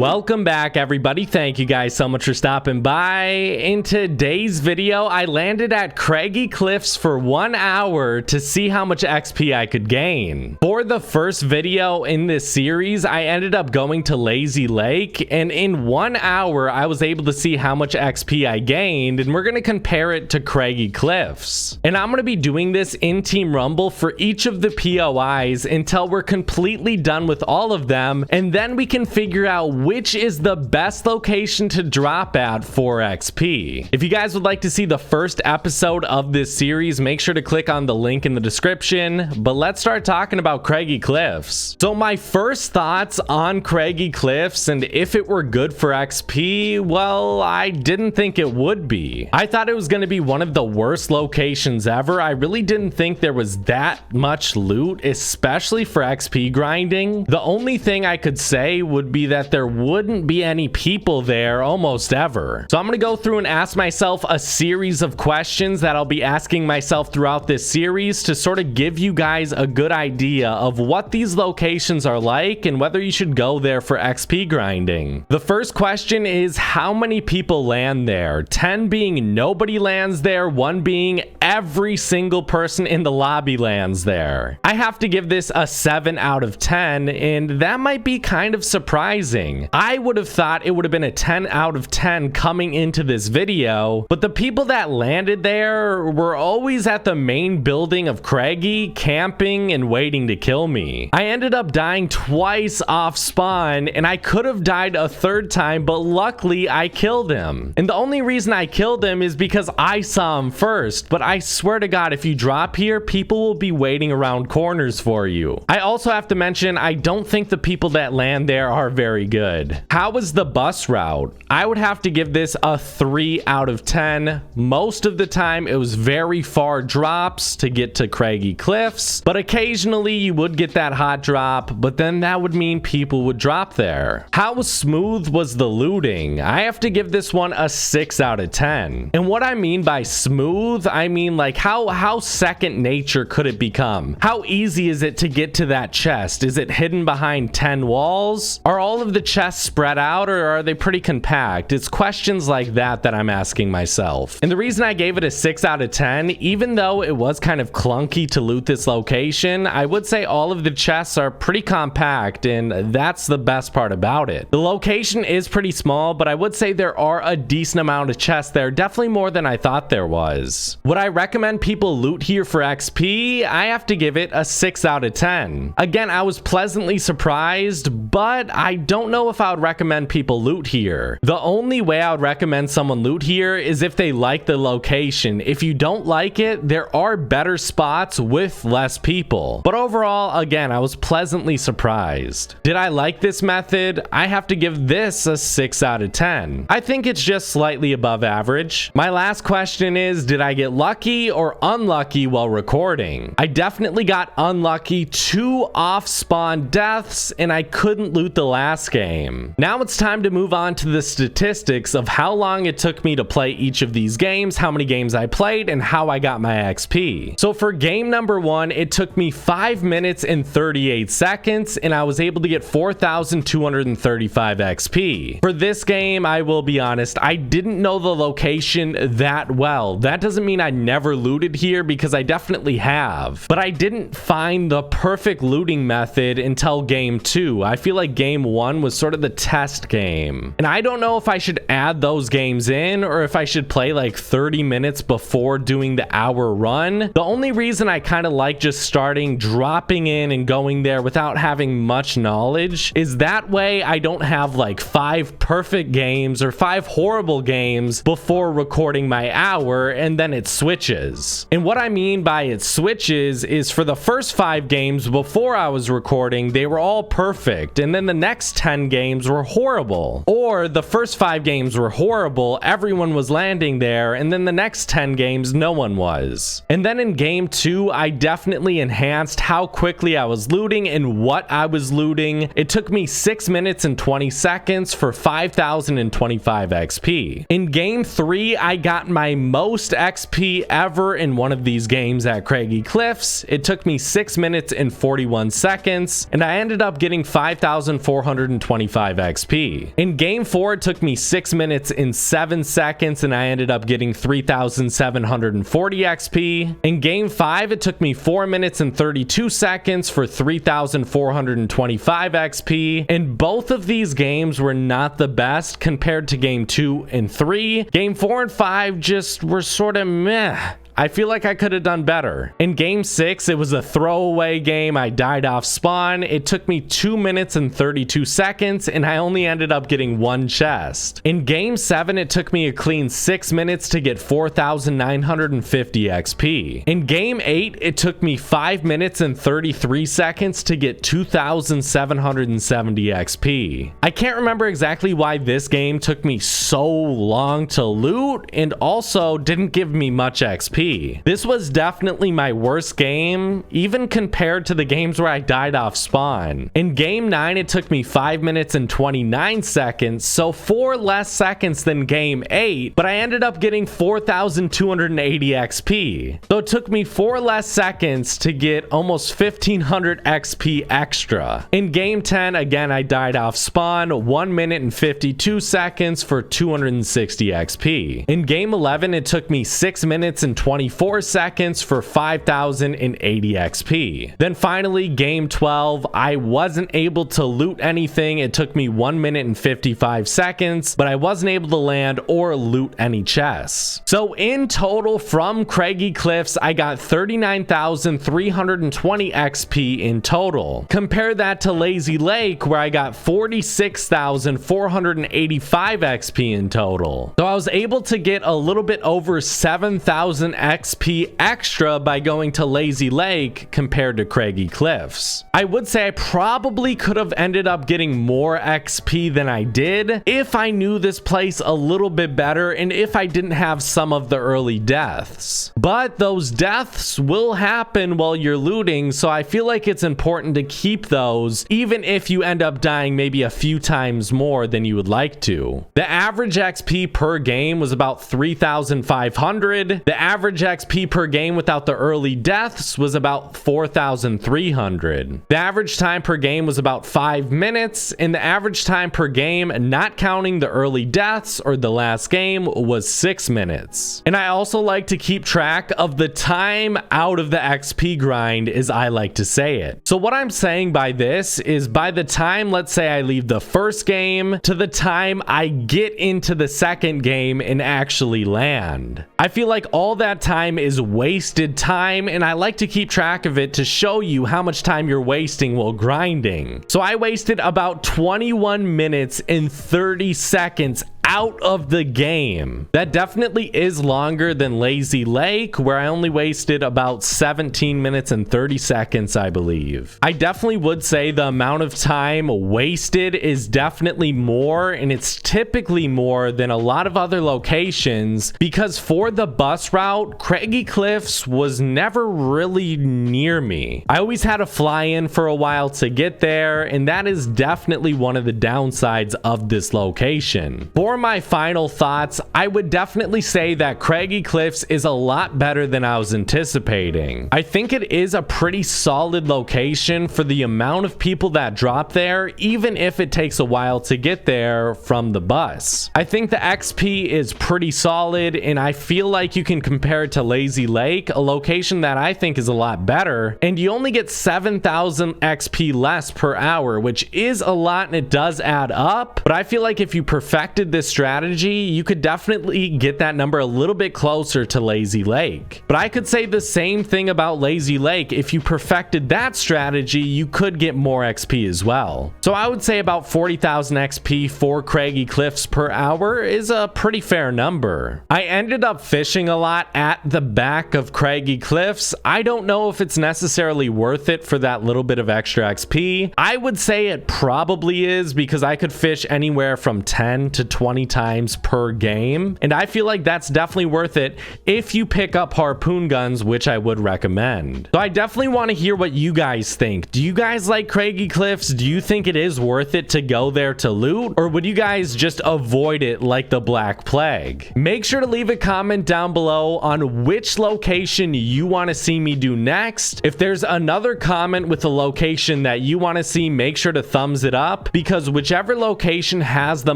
Welcome back, everybody. Thank you guys so much for stopping by. In today's video, I landed at Craggy Cliffs for 1 hour to see how much XP I could gain. For the first video in this series, I ended up going to Lazy Lake, and in 1 hour, I was able to see how much XP I gained, and we're going to compare it to Craggy Cliffs. And I'm going to be doing this in Team Rumble for each of the POIs until we're completely done with all of them, and then we can figure out which is the best location to drop at for XP. If you guys would like to see the first episode of this series, make sure to click on the link in the description. But let's start talking about Craggy Cliffs. So my first thoughts on Craggy Cliffs and if it were good for XP, well, I didn't think it would be. I thought it was going to be one of the worst locations ever. I really didn't think there was that much loot, especially for XP grinding. The only thing I could say would be that there wouldn't be any people there almost ever. So I'm going to go through and ask myself a series of questions that I'll be asking myself throughout this series to sort of give you guys a good idea of what these locations are like and whether you should go there for XP grinding. The first question is, how many people land there? 10 being nobody lands there, 1 being every single person in the lobby lands there. I have to give this a 7 out of 10, and that might be kind of surprising. I would have thought it would have been a 10 out of 10 coming into this video, but the people that landed there were always at the main building of Craggy, camping and waiting to kill me. I ended up dying twice off spawn, and I could have died a third time, but luckily I killed him. And the only reason I killed him is because I saw him first, but I swear to God, if you drop here, people will be waiting around corners for you. I also have to mention, I don't think the people that land there are very good. How was the bus route? I would have to give this a 3 out of 10. Most of the time, it was very far drops to get to Craggy Cliffs, but occasionally you would get that hot drop, but then that would mean people would drop there. How smooth was the looting? I have to give this one a 6 out of 10. And what I mean by smooth, I mean like how second nature could it become? How easy is it to get to that chest? Is it hidden behind 10 walls? Are all of the chests spread out, or are they pretty compact? It's questions like that that I'm asking myself. And the reason I gave it a 6 out of 10, even though it was kind of clunky to loot this location, I would say all of the chests are pretty compact, and that's the best part about it. The location is pretty small, but I would say there are a decent amount of chests there, definitely more than I thought there was. Would I recommend people loot here for XP? I have to give it a 6 out of 10. Again, I was pleasantly surprised, but I don't know if I would recommend people loot here. The only way I would recommend someone loot here is if they like the location. If you don't like it, there are better spots with less people. But overall, again, I was pleasantly surprised. Did I like this method? I have to give this a 6 out of 10. I think it's just slightly above average. My last question is, did I get lucky or unlucky while recording? I definitely got unlucky. 2 off-spawn deaths, and I couldn't loot the last game. Now it's time to move on to the statistics of how long it took me to play each of these games, how many games I played, and how I got my XP. So for game number 1, it took me 5 minutes and 38 seconds, and I was able to get 4,235 XP. For this game, I will be honest, I didn't know the location that well. That doesn't mean I never looted here, because I definitely have. But I didn't find the perfect looting method until game 2. I feel like game 1 was sort of the test game. And I don't know if I should add those games in or if I should play like 30 minutes before doing the hour run. The only reason I kind of like just starting, dropping in and going there without having much knowledge is that way I don't have like 5 perfect games or 5 horrible games before recording my hour and then it switches. And what I mean by it switches is for the first 5 games before I was recording, they were all perfect, and then the next 10 games were horrible. Or the first 5 games were horrible, everyone was landing there, and then the next 10 games no one was. And then in game 2, I definitely enhanced how quickly I was looting and what I was looting. It took me 6 minutes and 20 seconds for 5,025 XP. In game 3, I got my most XP ever in one of these games at Craggy Cliffs. It took me 6 minutes and 41 seconds, and I ended up getting 5,425 25 XP. In game 4, it took me 6 minutes and 7 seconds, and I ended up getting 3,740 XP. In game 5, it took me 4 minutes and 32 seconds for 3,425 XP. And both of these games were not the best compared to game 2 and 3. Game 4 and 5 just were sort of meh. I feel like I could have done better. In game 6, it was a throwaway game. I died off spawn. It took me 2 minutes and 32 seconds, and I only ended up getting 1 chest. In game 7, it took me a clean 6 minutes to get 4,950 XP. In game 8, it took me 5 minutes and 33 seconds to get 2,770 XP. I can't remember exactly why this game took me so long to loot and also didn't give me much XP. This was definitely my worst game, even compared to the games where I died off spawn. In game 9, it took me 5 minutes and 29 seconds, so 4 less seconds than game 8, but I ended up getting 4,280 XP. So it took me 4 less seconds to get almost 1,500 XP extra. In game 10, again, I died off spawn, 1 minute and 52 seconds for 260 XP. In game 11, it took me 6 minutes and 24 seconds for 5,080 XP. Then finally, game 12, I wasn't able to loot anything. It took me 1 minute and 55 seconds, but I wasn't able to land or loot any chests. So in total, from Craggy Cliffs, I got 39,320 XP in total. Compare that to Lazy Lake, where I got 46,485 XP in total. So I was able to get a little bit over 7,000 XP extra by going to Lazy Lake compared to Craggy Cliffs. I would say I probably could have ended up getting more XP than I did if I knew this place a little bit better and if I didn't have some of the early deaths. But those deaths will happen while you're looting, so I feel like it's important to keep those even if you end up dying maybe a few times more than you would like to. The average XP per game was about 3,500. The average XP per game without the early deaths was about 4,300. The average time per game was about 5 minutes, and the average time per game, not counting the early deaths or the last game, was 6 minutes. And I also like to keep track of the time out of the XP grind, as I like to say it. So what I'm saying by this is by the time, let's say I leave the first game to the time I get into the second game and actually land, I feel like all that time is wasted time, and I like to keep track of it to show you how much time you're wasting while grinding. So I wasted about 21 minutes and 30 seconds out of the game. That definitely is longer than Lazy Lake, where I only wasted about 17 minutes and 30 seconds, I believe. I definitely would say the amount of time wasted is definitely more, and it's typically more than a lot of other locations, because for the bus route, Craggy Cliffs was never really near me. I always had to fly in for a while to get there, and that is definitely one of the downsides of this location. For my final thoughts, I would definitely say that Craggy Cliffs is a lot better than I was anticipating. I think it is a pretty solid location for the amount of people that drop there, even if it takes a while to get there from the bus. I think the XP is pretty solid, and I feel like you can compare it to Lazy Lake, a location that I think is a lot better, and you only get 7,000 XP less per hour, which is a lot and it does add up, but I feel like if you perfected this strategy, you could definitely get that number a little bit closer to Lazy Lake. But I could say the same thing about Lazy Lake. If you perfected that strategy, you could get more XP as well. So I would say about 40,000 XP for Craggy Cliffs per hour is a pretty fair number. I ended up fishing a lot at the back of Craggy Cliffs. I don't know if it's necessarily worth it for that little bit of extra XP. I would say it probably is, because I could fish anywhere from 10 to 20 20 times per game. And I feel like that's definitely worth it if you pick up harpoon guns, which I would recommend. So I definitely want to hear what you guys think. Do you guys like Craggy Cliffs? Do you think it is worth it to go there to loot? Or would you guys just avoid it like the Black Plague? Make sure to leave a comment down below on which location you want to see me do next. If there's another comment with a location that you want to see, make sure to thumbs it up, because whichever location has the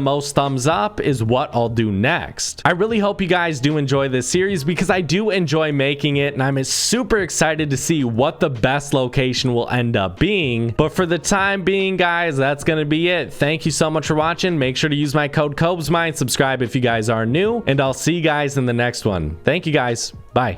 most thumbs up is what I'll do next. I really hope you guys do enjoy this series, because I do enjoy making it, and I'm super excited to see what the best location will end up being. But for the time being, guys, that's gonna be it. Thank you so much for watching. Make sure to use my code COBESMINE, subscribe if you guys are new, and I'll see you guys in the next one. Thank you guys. Bye.